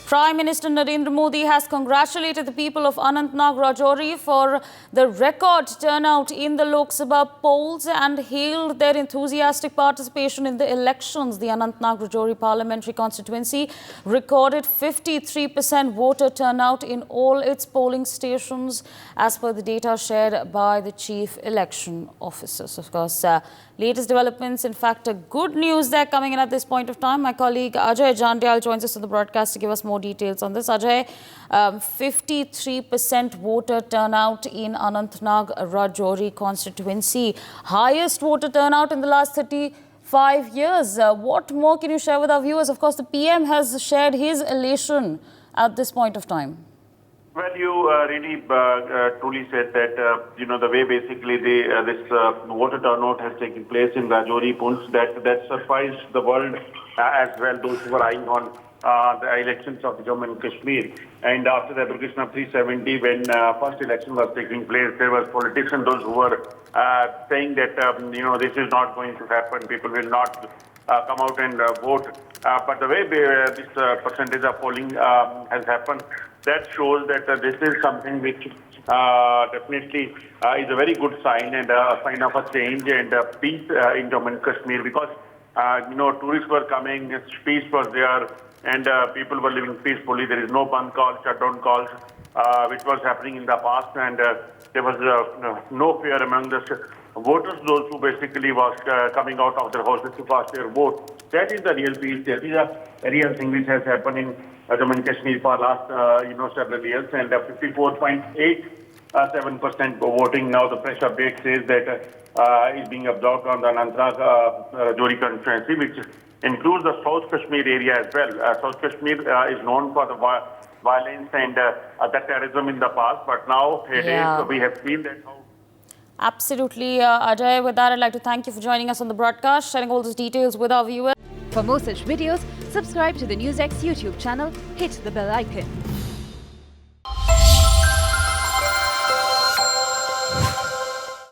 Prime Minister Narendra Modi has congratulated the people of Anantnag Rajouri for the record turnout in the Lok Sabha polls and hailed their enthusiastic participation in the elections. The Anantnag Rajouri parliamentary constituency recorded 53% voter turnout in all its polling stations as per the data shared by the chief election officers. Of course, latest developments, in fact, good news there coming in at this point of time. My colleague Ajay Jandyal joins us on the broadcast to give us more details on this. Ajay, 53% voter turnout in Anantnag Rajouri constituency. Highest voter turnout in the last 35 years. What more can you share with our viewers? Of course, the PM has shared his elation at this point of time. Well, you really truly said that, the way basically this voter turnout has taken place in Rajouri, Poonch, that surprised the world as well, those who were eyeing on the elections of Jammu and Kashmir. And after the abrogation of 370, when first election was taking place, there was politicians, those who were saying that, this is not going to happen, people will not come out and vote. But the way this percentage of polling has happened, that shows that this is something which definitely is a very good sign and a sign of a change and peace in Jammu and Kashmir, because tourists were coming, peace was there, and people were living peacefully. There is no ban calls, shutdown calls, which was happening in the past, and there was no fear among the voters, those who basically was coming out of their houses to cast their vote. That is the real peace. That is a real thing which has happened in Jammu and Kashmir for last several years, and 54.87% voting. Now the fresh update says that is being absorbed on the Anantnag Rajouri constituency, which includes the South Kashmir area as well. South Kashmir is known for the violence and the terrorism in the past, but now we have seen that how. Absolutely, Ajay. With that, I'd like to thank you for joining us on the broadcast, sharing all those details with our viewers. For more such videos, subscribe to the NewsX YouTube channel, hit the bell icon.